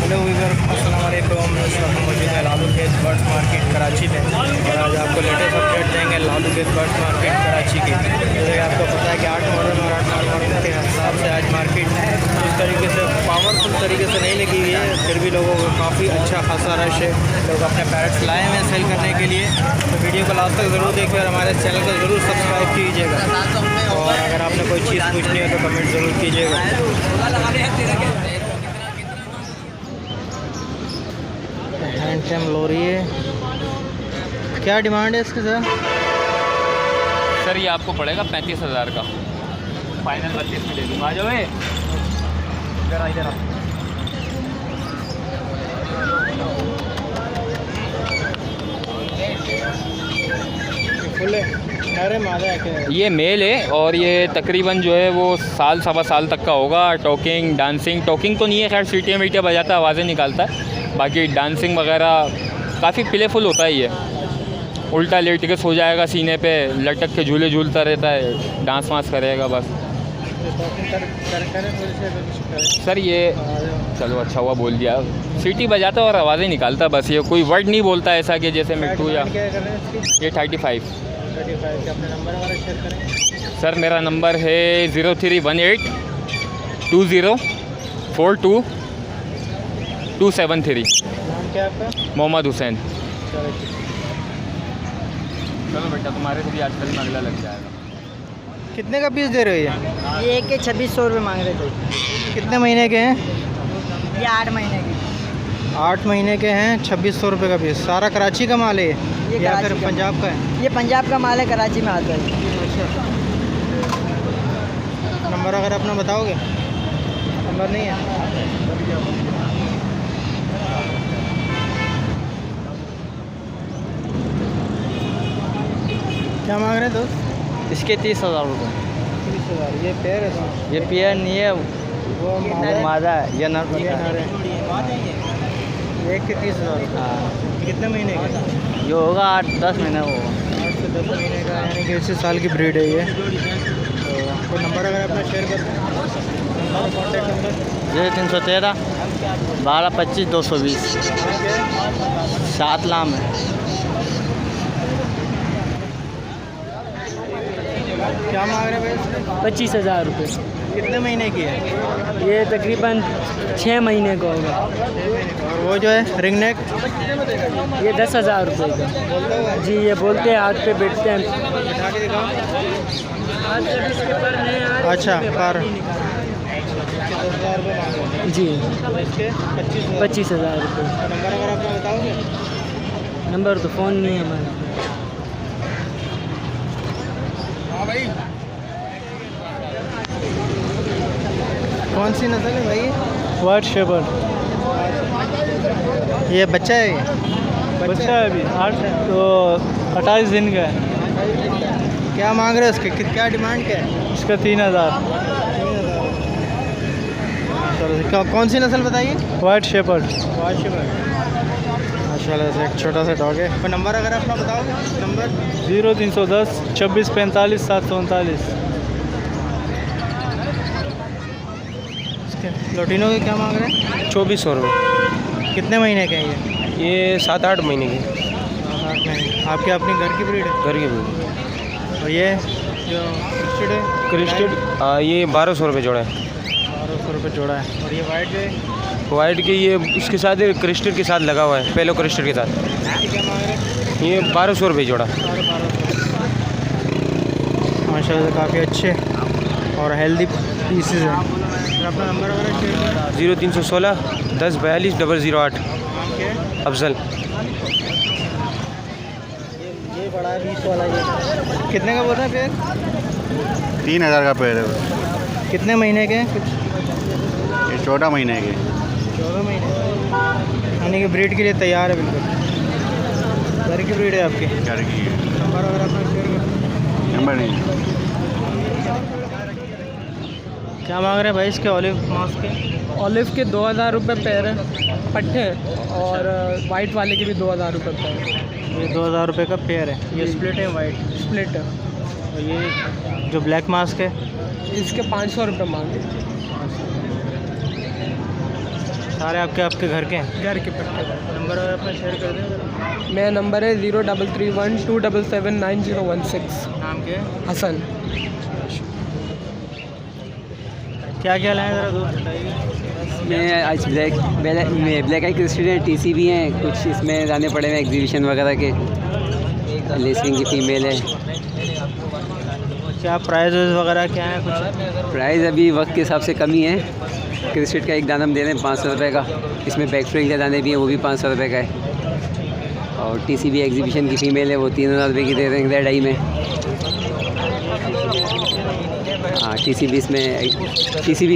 Hello Weaver, अस्सलाम वालेकुम। इस वक्त मौजूद है Lalu case birds market Karachi में और आज आपको लेटेस्ट अपडेट देंगे Lalu case birds market Karachi की। जैसे कि आपको पता है कि 8 मुहर्रम और 8 मुहर्रम के हिसाब से आज मार्केट इस तरीके से पावरफुल तरीके से नहीं लगी हुई है, फिर भी लोगों को काफ़ी अच्छा खासा रश है। लोग अपने पैरेट्स लाए हैं सेल करने के लिए। तो वीडियो को लास्ट तक ज़रूर देखिए और हमारे चैनल को ज़रूर सब्सक्राइब कीजिएगा। और अगर आपने कोई चीज़ पूछनी है तो कमेंट ज़रूर कीजिएगा। हैंड टैम लोरी है, क्या डिमांड है इसकी सर? ये आपको पड़ेगा 35,000 का, फाइनल 32 में दे दूँगा। आ जाओ इधर फुल है। ये मेल है और ये तकरीबन जो है वो साल सवा साल तक का होगा। टॉकिंग डांसिंग तो नहीं है, खैर सीटियाँ वीटियाँ बजाता है, आवाज़ें निकालता है। बाकी डांसिंग वगैरह काफ़ी प्लेफुल होता है। ये उल्टा लेट के सो जाएगा, सीने पे लटक के झूले झूलता रहता है, डांस वांस करेगा बस। सर ये चलो अच्छा हुआ बोल दिया, सीटी बजाता और आवाज़ें निकालता बस। ये कोई वर्ड नहीं बोलता ऐसा कि जैसे मिट्टू या ये 35। सर मेरा नंबर है 0318 20 42 273। नाम क्या आपका? मोहम्मद हुसैन। चलो बेटा, तुम्हारे से भी आजकल में अगला लग जाएगा। कितने का पीस दे रहे हो ये एक के 2600 रुपये मांग रहे थे। कितने महीने के हैं? ये 8 महीने की। 8 महीने के हैं, 2600 रुपये का पीस। सारा कराची का माल है ये या फिर कराची का पंजाब का है? ये पंजाब का माल है, कराची में आता है। नंबर अगर अपना बताओगे? नंबर नहीं है? क्या मांग रहे हैं दोस्त? इसके 30,000 रुपये। 30,000। ये पेयर है दोस्त? ये पेयर नहीं है, वो मादा है, ये नर ये नर है। एक के 30,000। हाँ, कितने महीने का? ये होगा 8-10 महीने होगा। 8 से 10 महीने का, यानी कि इसी साल की ब्रीड है ये। तो नंबर अगर अपना शेयर कर दें, कॉन्टैक्ट नंबर? 0313 12 25 220। 7 लाम है। क्या मांग रहे हैं भाई? 25,000 रुपये। कितने महीने की है? ये तकरीबन 6 महीने का होगा। और वो जो है रिंग नेक? ये 10,000 रुपये का। जी, ये बोलते हैं हाथ पे बैठते हैं। बिठा के दिखाओ। अच्छा, पर 10,000 रुपये मांग रहे हैं। जी, इसके 25,000। 25,000 रुपये। नंबर अगर आपको बताओगे? नंबर तो फ़ोन नहीं है हमारा। हाँ भाई। कौन सी नस्ल है भाई? White shepherd. ये बच्चा है? ये बच्चा है अभी 28 दिन का है। क्या मांग रहे हो इसके? क्या डिमांड क्या है? इसका 3,000। चलो, कौन सी नस्ल बताइए? White shepherd. माशाल्लाह से एक छोटा सा डॉग है। कोई नंबर अगर अपना बताओगे? नंबर 0310 26 45 739। लोटिनो के क्या मांग रहे हैं? 2400 रुपये। कितने महीने के हैं ये 7-8 महीने की। 7-8 महीने। आपके अपनी घर की ब्रीड है? घर की भी। और ये जो क्रिस्टेड है? क्रिस्टेड ये 1200 रुपये जोड़ा है। 1200 रुपये जोड़ा है। और ये वाइट जो है? वाइट की ये इसके साथ क्रिस्टेड के साथ लगा हुआ है, पहले क्रिस्टेड के साथ। इसकी क्या मांग रहे हैं? ये 1200 रुपये जोड़ा। माशाल्लाह से काफ़ी अच्छे और हेल्दी पीसेस हैं। अपना नंबर वगैरह शेयर करें। 0316 10 42 008। नाम क्या है? अफजल। ये बड़ा है 20 वाला। ये कितने का बोल रहे हैं पेड़? 3,000 का पेड़ है। कितने महीने के हैं? ये 14 महीने के। 14 महीने, यानी कि ब्रीड के लिए तैयार है बिल्कुल। घर की ब्रीड है आपकी? घर की है। नंबर वगैरह अपना शेयर करें। नंबर नहीं। क्या मांग रहे हैं भाई इसके ऑलिव मास्क के? ऑलिव के 2,000 रुपये पैर है, पट्टे, और वाइट वाले के भी 2,000 रुपये पैर। ये 2,000 रुपये का पेयर है। ये स्प्लिट है वाइट? स्प्लिट है। और ये जो ब्लैक मास्क है? इसके 500 रुपये मांगे। सारे आपके घर के हैं? घर के पट्टे। नंबर अपना शेयर कर दें। मेरा नंबर है 0331277916। नाम क्या है? हसन। क्या क्या लाए ज़रा दोस्त बताइए। मैं आज ब्लैक आई क्रिस्टल है, टीसी भी हैं कुछ, इसमें लाने पड़े हैं एग्जीबिशन वगैरह के। लेसिंग की फ़ीमेल है। क्या प्राइस वगैरह क्या है कुछ? प्राइस अभी वक्त के हिसाब से कम ही है। क्रिस्टल का एक दाना हम दे रहे हैं 500 रुपये का। इसमें बैक फ्रिंग के दाने भी हैं, वो भी 500 रुपये का है। और टीसी भी एग्जीबिशन की फ़ीमेल है, वो 3000 रुपये की दे रहे हैं रेड आई में। हाँ टीसी भी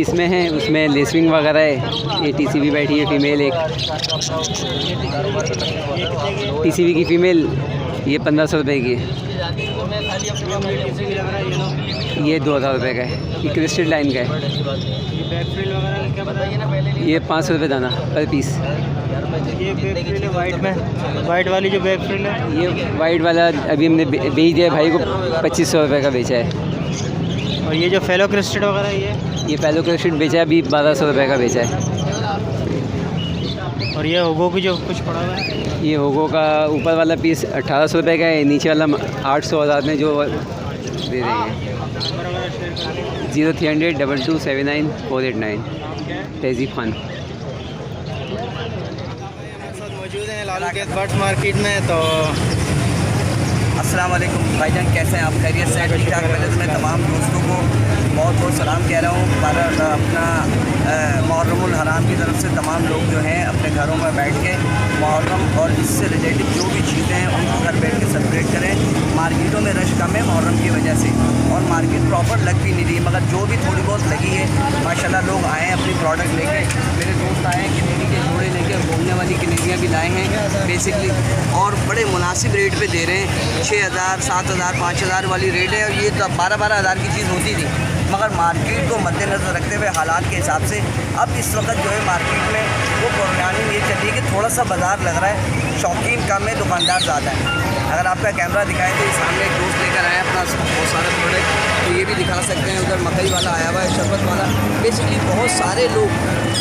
इसमें है, उसमें लेसविंग वगैरह है। ये टीसी भी बैठी है फ़ीमेल एक। टीसी की फ़ीमेल ये 1500 रुपये की है। ये 2000 रुपये का है। ये क्रिस्टल लाइन का है। ये बैक फ्रिल वगैरह क्या बताइए ना पहले? ये 500 रुपये दाना पर पीस। ये बैक फ्रिल है वाइट में, वाइट वाली जो बैक फ्रिल है। ये वाइट वाला अभी हमने बेच दिया भाई को, 2500 रुपये का बेचा है। और ये जो फेलो क्रिस्टल वगैरह ये ये फेलो क्रिस्टल बेचा है अभी 1200 रुपये का बेचा है। और ये होगो की जो कुछ पड़ा हुआ है? ये होगो का ऊपर वाला पीस 1800 रुपये का है, नीचे वाला 800 में जो दे रहे हैं। 0300 2279 489 तहजीब खान। मौजूद हैं लालू के बर्ड्स मार्केट में। तो अस्सलाम वालेकुम भाईजान, कैसे हैं आप? खैरियत से? ठीक ठाक। पहले तो मैं तमाम दोस्तों को बहुत बहुत सलाम कह रहा हूँ। अपना मुहर्रमुल हराम की तरफ से तमाम लोग जो हैं अपने घरों में बैठ के मुहर्रम और इससे रिलेटेड जो भी चीज़ें हैं उनको घर बैठ के सेलिब्रेट करें। मार्केटों में रश कम है मुहर्रम की वजह से, और मार्केट प्रॉपर लग भी नहीं रही, मगर जो भी थोड़ी बहुत लगी है माशाल्लाह लोग आए हैं अपनी प्रोडक्ट लेके। मेरे दोस्त आए हैं कनेरी के जोड़े लेके, घूमने वाली कनेरियाँ भी लाए हैं बेसिकली, और बड़े मुनासिब रेट पे दे रहे हैं। 6000 7000 5000 वाली रेट है, और ये तो 12-12 हज़ार की चीज़ होती थी। मगर मार्केट को मद्देनज़र रखते हुए हालात के हिसाब से अब इस वक्त जो है मार्केट में वो प्रोग्रामिंग ये चल रही है कि थोड़ा सा बाज़ार लग रहा है, शौकीन कम है, दुकानदार ज़्यादा है। अगर आपका कैमरा दिखाएं तो ये सामने एक दोस्त लेकर आए हैं अपना बहुत सारे प्रोडक्ट, तो ये भी दिखा सकते हैं। उधर मकई वाला आया हुआ है, शरबत वाला। बेसिकली बहुत सारे लोग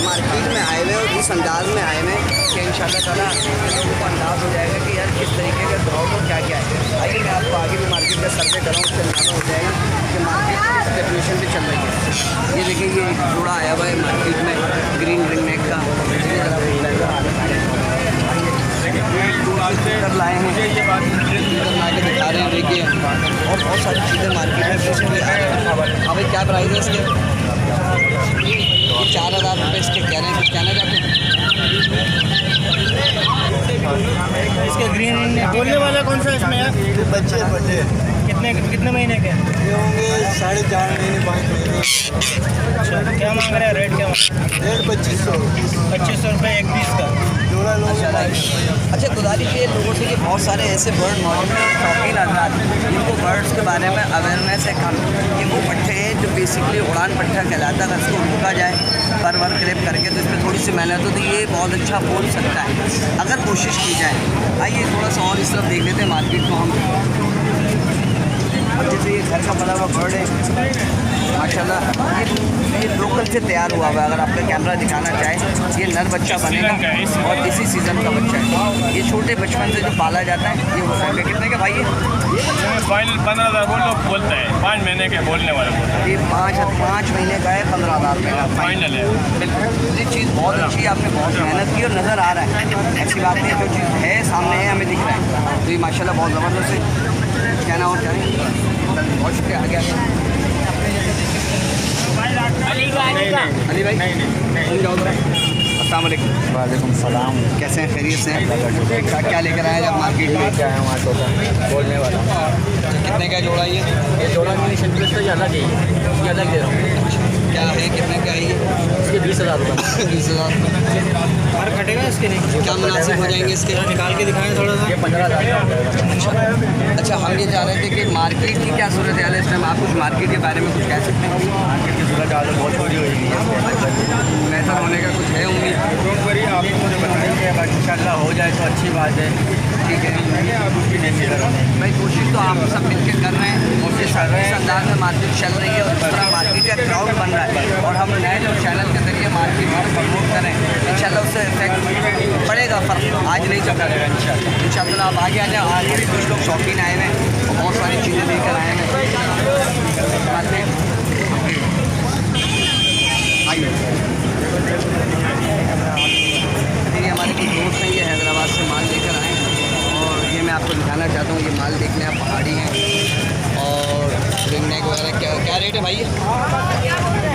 मार्केट में आए हुए हैं और इस अंदाज़ में आए हुए हैं कि इंशाअल्लाह ताला लोगों को अंदाज़ हो जाएगा कि यार किस तरीके का भाव और क्या क्या है। आइए मैं आपको आगे भी मार्केट का सर्वे कराऊँ, उससे अंदाज़ा हो जाएगा कि मार्केट किस डेफिनेशन पे चल रही है। ये देखिए ये एक जोड़ा आया हुआ है मार्केट में ग्रीन रिंग नेक का, लाए हैं, ला के दिखा रहे हैं। देखिए और बहुत सारी चीज़ें मार्केट में बेसिकली आ रही हैं। हाँ भाई क्या प्राइस है इसके? 4000 रुपये इसके कह रहे हैं। कुछ कहना चाहते हैं? इसके ग्रीन बोलने वाला कौन सा इसमें यार? बच्चे बच्चे कितने महीने के? ये होंगे 4.5 महीने 5 महीने। अच्छा, क्या मांग रहे हैं? रेट क्या मांग रहे हैं? रेट 2500 रुपये एक पीस का जोड़ा लोग। अच्छा गुजारिश ये लोगों से कि बहुत सारे ऐसे बर्ड मौजूद हैं शौकीन आदमी जिनको बर्ड्स के बारे में अवेयरनेस है कम। ये वो पट्टे हैं जो बेसिकली उड़ान पट्टा कहलाता है। अगर इसको रोका जाए पर क्रेप करके तो इसमें थोड़ी सी मेहनत होती है, ये बहुत अच्छा बोल सकता है अगर कोशिश की जाए। आइए थोड़ा सा और इस तरफ देख लेते हैं मार्केट को हम। जैसे ये घर का बना हुआ बर्ड है माशाल्लाह, ये लोकल से तैयार हुआ हुआ है। अगर आपका कैमरा दिखाना चाहे, ये नर बच्चा बनेगा और इसी सीज़न का बच्चा है। ये छोटे बचपन से जो पाला जाता है ये हो सकता है। कितने का भाई? फाइनल 15,000 बोलता है, 5 महीने के बोलने वाले बोलते हैं। ये 5 महीने का है, 15,000 रुपये का फाइनल है। बिल्कुल ये चीज़ बहुत अच्छी है, आपने बहुत मेहनत की और नज़र आ रहा है। ऐसी बात नहीं, जो चीज़ है सामने है हमें दिख रहा है, तो ये माशाल्लाह बहुत ज़बरदस्त है। कहना और क्या है? बहुत शुक्रिया। आ गया अली भाई, अस्सलाम वालेकुम। वालेकुम सलाम। कैसे हैं? खैरियत से हैं? क्या लेकर आए जब मार्केट में? क्या है हमारे टोकन बोलने वाला? कितने का जोड़ा ये जोड़ा मेरी शक्ल से अलग है, ये अलग दे रहा हूँ। क्या है? कितने का है ये? इसके 20,000 रुपये। 20,000 और कटेगा इसके नहीं? क्या मुनासिब हो जाएंगे इसके? निकाल के दिखाएं थोड़ा सा। ये 15,000। अच्छा हम ये चाह रहे थे कि मार्केट की क्या सूरत हाल है इस टाइम? आप कुछ मार्केट के बारे में कुछ कह सकते हैं? मार्केट की सूरत हाल बहुत बुरी हो गई है। बेहतर होने का कुछ है उम्मीद? आपको मुझे बताएंगे, इंशाल्लाह हो जाए तो अच्छी बात है। ठीक है आप उसकी नहीं कर रहे हैं। भाई, कोशिश तो आप सब मिलकर कर रहे हैं, कोशिश कर रहे हैं। इस अंदाज में मार्केट चल रही है और इस तरह मार्केट का क्राउड बन रहा है, और हम नए जो चैनल के जरिए मार्केट में प्रमोट करें, इंशाल्लाह उससे इफेक्ट पड़ेगा, फर्क आज नहीं चलता रहेगा इंशाल्लाह। आप आगे आ जाए, आगे भी कुछ लोग शौकीन आए हैं और बहुत सारी चीज़ें लेकर आए हैं। ये हमारे कुछ दोस्त हैं, ये हैदराबाद से माल लेकर आए हैं और ये मैं आपको दिखाना चाहता हूँ। ये माल देख लें आप, पहाड़ी हैं और रिंग नेक वगैरह। क्या रेट है भाई?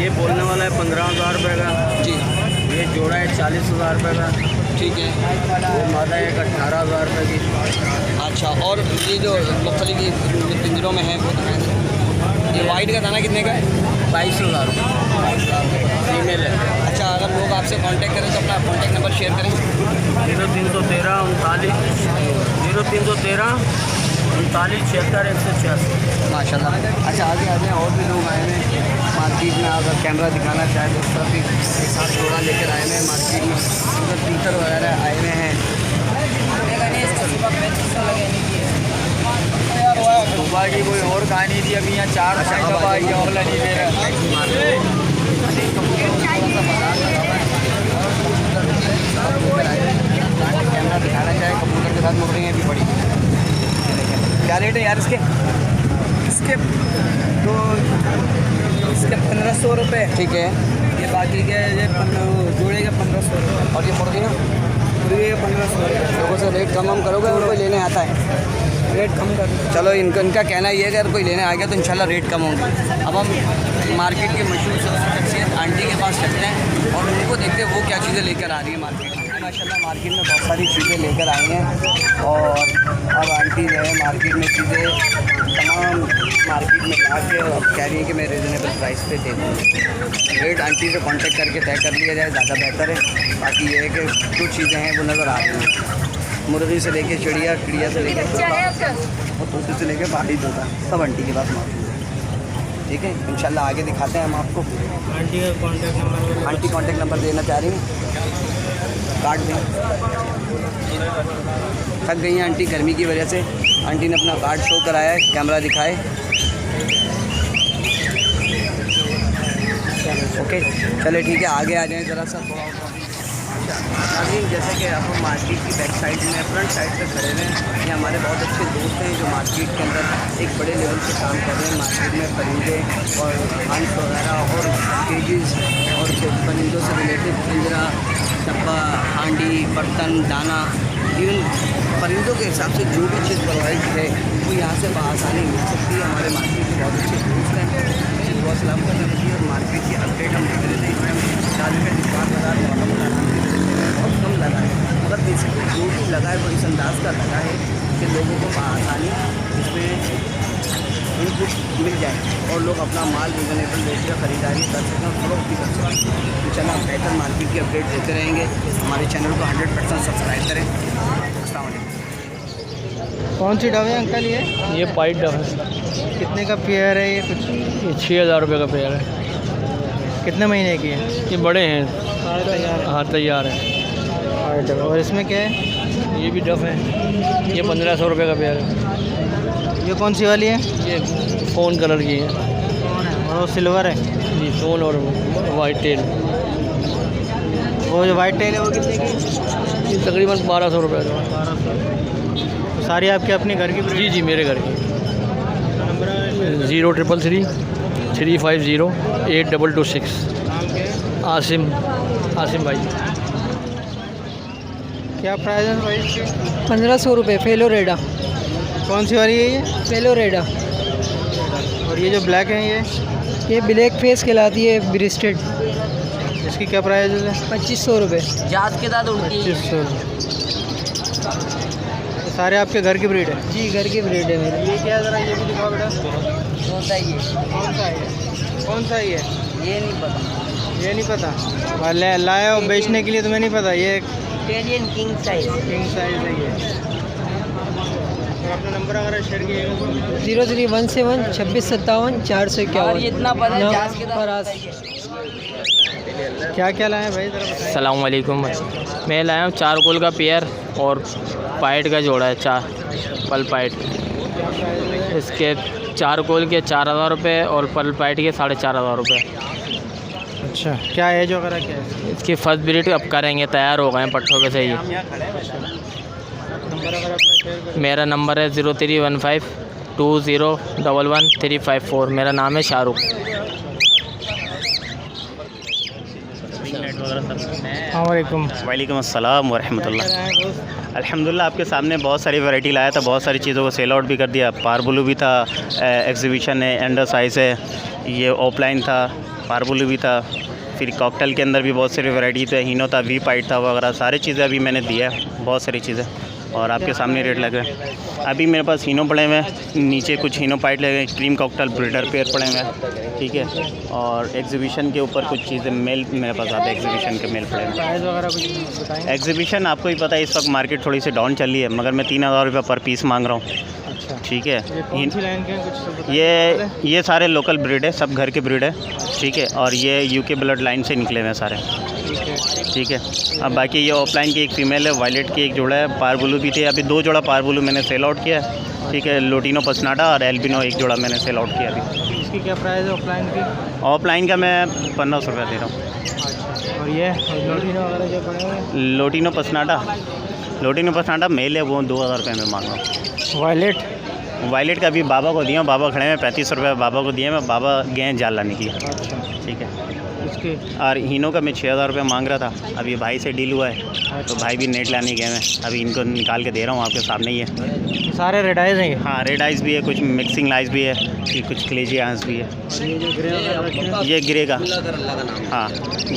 ये बोलने वाला है 15,000 रुपये का जी। ये जोड़ा है 40,000 रुपये का। ठीक है। वो मादा है 18,000 रुपये की। अच्छा, और ये जो मुख्तलिफ पिंजरों में है वो ये वाइट का दाना कितने का है? 22,000 फीमेल है। अच्छा, अगर लोग आपसे कांटेक्ट करें तो अपना कांटेक्ट नंबर शेयर करें। 0313 76 186। माशाल्लाह। अच्छा, आगे आ जाए, और भी लोग आए हैं मार्केट में। अगर कैमरा दिखाना चाहे तो उस तरफ भी एक साथ जोड़ा लेकर आए हैं मार्केट में। उधर पीतर वगैरह आए हुए हैं। सुबह की कोई और कहानी थी, अभी यहाँ 4-5 दफ़ा ये और लगी दे रहा कैमरा दिखाना चाहे, कबूतर के साथ मुकरी हैं भी बड़ी। क्या रेट है यार इसके? तो इसके 1500 रुपये। ठीक है। ये बाकी के ये जोड़े के 1500 रुपये और ये मुर्गी ना? मुर्गी के 1500 रुपये। लोगों से रेट कम करोगे और कोई लेने आता है? रेट कम कर। चलो, इनका कहना ये है कि अगर कोई लेने आ गया तो इंशाल्लाह रेट कम होंगे। अब हम मार्केट के मशहूर शख्सियत आंटी के पास चलते हैं और उनको देखते हैं वो क्या चीज़ें लेकर आ रही है मार्केट में। माशाल्लाह मार्केट में बहुत सारी चीज़ें लेकर आई हैं और अब आंटी जो है मार्केट में चीज़ें तमाम मार्केट में ला के अब कह रही है कि मैं रीज़नेबल प्राइस पे दे दूँ। रेट आंटी से कांटेक्ट करके तय कर लिया जाए, ज़्यादा बेहतर है। बाकी ये है कि कुछ चीज़ें हैं वो नज़र आ रही हैं, मुर्गी से लेके चिड़िया, चिड़िया से लेके तोता और तोते से लेके पहाड़ी तोता, सब आंटी के पास मौजूद है। ठीक है, इंशाल्लाह आगे दिखाते हैं हम आपको। आंटी का contact number? Aunty contact number देना चाह रही हैं, कार्ड दें। थक गई हैं आंटी गर्मी की वजह से। आंटी ने अपना कार्ड शो कराया है, कैमरा दिखाए। ओके, चले ठीक है, आगे आ जाएँ ज़रा सा थोड़ा। नाज़रीन, जैसे कि आप मार्केट की बैक साइड में फ्रंट साइड पे खड़े हुए हैं, ये हमारे बहुत अच्छे दोस्त हैं जो मार्केट के अंदर एक बड़े लेवल पे काम कर रहे हैं। मार्केट में परिंदे और हंस वगैरह और केजेस और परिंदों से रिलेटेड पिंजरा, डब्बा, हांडी, बर्तन, दाना, इवन परिंदों के हिसाब से जो भी चीज़ प्रोवाइड है वो यहाँ से बआसानी मिल सकती है। हमारे मार्केट के बहुत अच्छे दोस्त हैं, जिनको बहुत सलाम करना चाहिए। और मार्केट की अपडेट हम देते रहते हैं। इसमें 40 रुपये डिस्काउंट बहुत कम लगा है, मगर बेसिकली जो भी लगा है वो इस अंदाज़ का लगा है कि लोगों को आसानी इसमें इनपुट मिल जाए और लोग अपना माल रीजनेबल रेट का ख़रीदारी कर सकें और फरोख्त भी कर सकें। इंशाल्लाह हम बेहतर मार्केट की अपडेट देते रहेंगे। हमारे चैनल को 100% सब्सक्राइब करें। अस्सलाम वालेकुम। कौन सी डव है अंकल ये पाइट डव है। कितने का पेयर है ये? कुछ ये 6,000 रुपये का पेयर है। कितने महीने की है? ये बड़े हैं। तैयार है। हाँ, तैयार है। और इसमें क्या है? ये भी डफ है। ये 1,500 रुपये का पेयर है। ये कौन सी वाली है? ये फ़ोन कलर की है। और वो सिल्वर है? जी, फ़ोन और वाइट टेल। वो जो वाइट टेल है वो कितने की? ये तकरीबन 1,200 रुपये का। 1200। सारी आपके अपने घर की? जी जी, मेरे घर की। नंबर 0333 350 8226। नाम क्या है? आसिम भाई। क्या प्राइस है भाई इसकी? 1500 रुपये फेलोरेडा। कौन सी वाली है ये? फेलोरेडा। और ये जो ब्लैक है ये ब्लैक फेस कहलाती है, ब्रिस्टेड। इसकी क्या प्राइस है? 2500 रुपये। जात के दाद 2500। तो सारे आपके घर की ब्रीड है? जी, घर की ब्रीड है मेरी। ये क्या है, ज़रा ये भी दिखाओ बेटा। कौन सा ये? कौन सा है? कौन सा ये? ये नहीं पता। ये नहीं पता? लाया हो बेचने के लिए? तुम्हें नहीं पता? ये किंग साइज है ये। और अपना नंबर अगर शेयर कीजिएगा। 0317 26 57 451। इतना पता है फराज। क्या क्या लाए भाई, ज़रा बताइए। अस्सलाम वालेकुम। मैं लाया हूँ चारकोल का पेयर और पाइट का जोड़ा है, 4 पल पाइट। इसके चारकोल के 4,000 रुपये और पल पाइट के 4,500 रुपये। अच्छा, क्या एज वगैरह क्या है? इसकी फर्स्ट ब्रीड अब करेंगे, तैयार हो गए हैं पट्ठों के सही। नंबर अगर अपना शेयर करें। मेरा नंबर है 031520111354। मेरा नाम है शाहरुख। वालेकुम। वालेकुम अस्सलाम वरहमतुल्लाह। अल्हम्दुलिल्लाह आपके सामने बहुत सारी वैरायटी लाया था, बहुत सारी चीज़ों को सेल आउट भी कर दिया। पारबुलू भी था, एग्जीबिशन है, अंडर साइज़ है, ये ऑफलाइन था, पारबुलू भी था। फिर कॉकटेल के अंदर भी बहुत सारी वैरायटी थे, हीनो था, वी पाइट था वगैरह, सारी चीज़ें अभी मैंने दिया है, बहुत सारी चीज़ें, और आपके सामने रेट लगे हैं। अभी मेरे पास हीनो पड़े हुए हैं, नीचे कुछ हीनो पाइट लगे, क्रीम कॉकटेल ब्रीडर पेयर पड़े हुए हैं, ठीक है। और एग्जीबिशन के ऊपर कुछ चीज़ें मेल मेरे पास आते हैं, एग्जीबिशन के मेल पड़े हुए हैं। प्राइस वगैरह कुछ बताएंगे? एग्जीबिशन आपको ही पता है, इस वक्त मार्केट थोड़ी सी डाउन चल रही है, मगर मैं 3000 रुपये पर पीस मांग रहा हूँ, अच्छा, ठीक है। ये कौन सी लाइन के हैं, कुछ बताएं? ये सारे लोकल ब्रीड है, सब घर के ब्रीड है, ठीक है। और ये यूके ब्लड लाइन से निकले हुए हैं सारे, ठीक है। अब बाकी ये ऑफलाइन की एक फ़ीमेल है, वायलेट की एक जोड़ा है, पारबुलू भी थे, अभी 2 जोड़ा पारबुलू मैंने सेल आउट किया है, ठीक है। लोटिनो पसनाडा और एल्बिनो एक जोड़ा मैंने सेल आउट किया अभी। इसकी क्या प्राइस है ऑफलाइन की? ऑफलाइन का मैं 1500 रुपया दे रहा हूँ। अच्छा, और ये लोटिनो वगैरह जो पड़े हुए हैं? लोटिनो पसनाडा मेल है, वो 2000 रुपये में मांग रहा हूँ। वायलेट का अभी बाबा को दिया, बाबा खड़े हैं, 35 रुपये बाबा को दिए, मैं बाबा गए हैं जाल लाने की, अच्छा, ठीक है। इसके और हीनो का मैं 6000 रुपये मांग रहा था, अभी भाई से डील हुआ है, तो भाई भी नेट लाने गए हैं, अभी इनको निकाल के दे रहा हूँ, आपके सामने ही है। सारे रेड आइज हैं? हाँ, रेड आइज़ भी है, कुछ मिक्सिंग लाइज भी है, कुछ क्लेजी आइज़ भी है। ये जो ग्रे वगैरह रखे हैं? ये गिरे का, हाँ,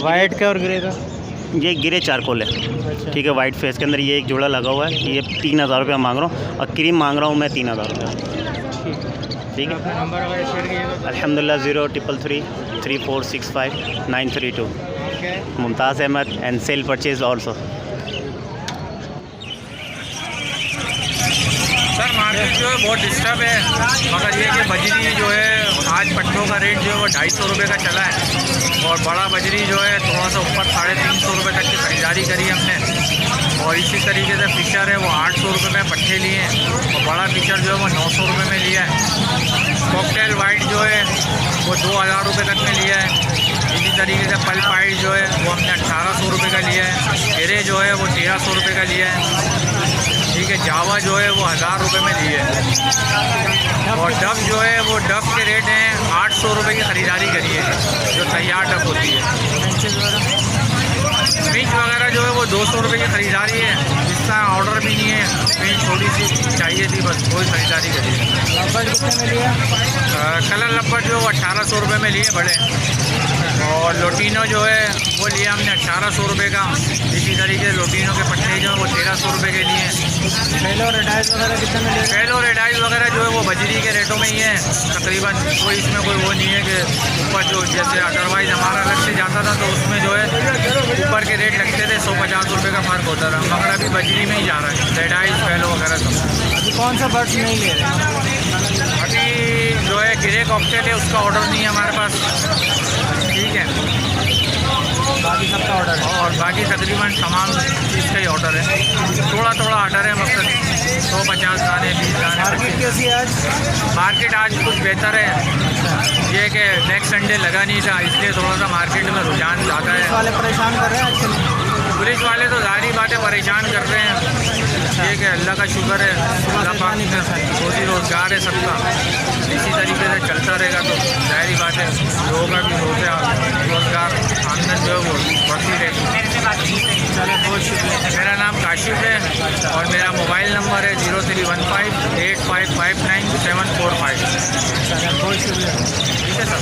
वाइट का और ग्रे का? ये गिरे चारकोल है, ठीक है। वाइट फेस के अंदर ये एक जोड़ा लगा हुआ है, ये 3000 रुपये मांग रहा हूँ, और क्रीम मांग रहा हूँ मैं 3000 रुपये, ठीक है। अपना नंबर वगैरह शेयर कीजिएगा। अल्हम्दुलिल्लाह 0333346592। Mumtaz Ahmad and sale purchase also. Sir market जो है बहुत डिस्टर्ब है, मगर ये कि बजरी जो है आज पट्टों का रेट जो है वो 250 रुपये का चला है, और बड़ा बजरी जो है थोड़ा सा ऊपर 350 रुपये तक की खरीदारी करी हमने। और इसी तरीके से फिशर है वो 800 रुपये में पट्टे लिए हैं, और बड़ा फिशर जो है वो 900 रुपये में लिया है। कॉकटेल वाइट जो है वो 2000 रुपये तक में लिया है। इसी तरीके से पल पाइट जो है वो हमने 1800 रुपये का लिया है। गिरे जो है वो 1300 रुपये का लिया है, ठीक है। जावा जो है वो 1000 रुपये में लिए है। और डब जो है वो डब के रेट हैं 800 रुपये की ख़रीदारी करी है, जो तैयार डब होती है। फिश वगैरह जो है वो 200 रुपये की ख़रीदारी है, इसका ऑर्डर भी नहीं है, फिश थोड़ी सी चाहिए थी, बस कोई ख़रीदारी करी है। लब्बट कितने में लिया? कलर लब्बट जो है वो 1800 रुपये में लिए बड़े, और लोटिनो जो है वो लिया हमने 1800 रुपये का। इसी तरीके से लोटिनो के पट्टे जो है वो 1300 रुपये के लिए। पहले और रेडाइज वगैरह कितने में लिए? पहले और रेडाइज वगैरह जो है वो बजरी के रेटों में ही है तकरीबन, कोई इसमें कोई वो नहीं है कि ऊपर जो जैसे अदरवाइज़ हमारा अलग से जाता था तो उसमें जो है ऊपर के रेट लगते थे, 150 रुपये का फ़र्क होता था, मगर अभी बजरी में ही जा रहा है रेडाइज पहले वगैरह सब। अभी कौन सा बर्ड्स नहीं ले रहे? अभी जो है गिरे कॉकटेल है, उसका ऑर्डर नहीं है हमारे पास, ठीक है। बाकी सबका ऑर्डर है, और बाकी तकरीबन तमाम चीज़ का ही ऑर्डर है, थोड़ा थोड़ा ऑर्डर है, मतलब 150 दाने 20 दाने। मार्केट कैसी है आज? मार्केट आज कुछ बेहतर है, ये कि नेक्स्ट संडे लगा नहीं था, इसलिए थोड़ा सा मार्केट में रुझान ज़्यादा है। वाले परेशान कर रहे हैं आजकल? पुलिस वाले तो ज़ाहिर बात है परेशान कर रहे हैं, ये कि अल्लाह का शुक्र है, अल्लाह पाक रोज़ी रोज़गार है सबका, इसी तरीके से चलता रहेगा तो ज़ाहिर बात है लोगों का भी रोज़गार आमदन जो है वो बढ़ती रहेगी। चलो बहुत शुक्रिया। मेरा नाम काशिफ है, और मेरा मोबाइल नंबर है 03158559 745। बहुत शुक्रिया, ठीक है सर।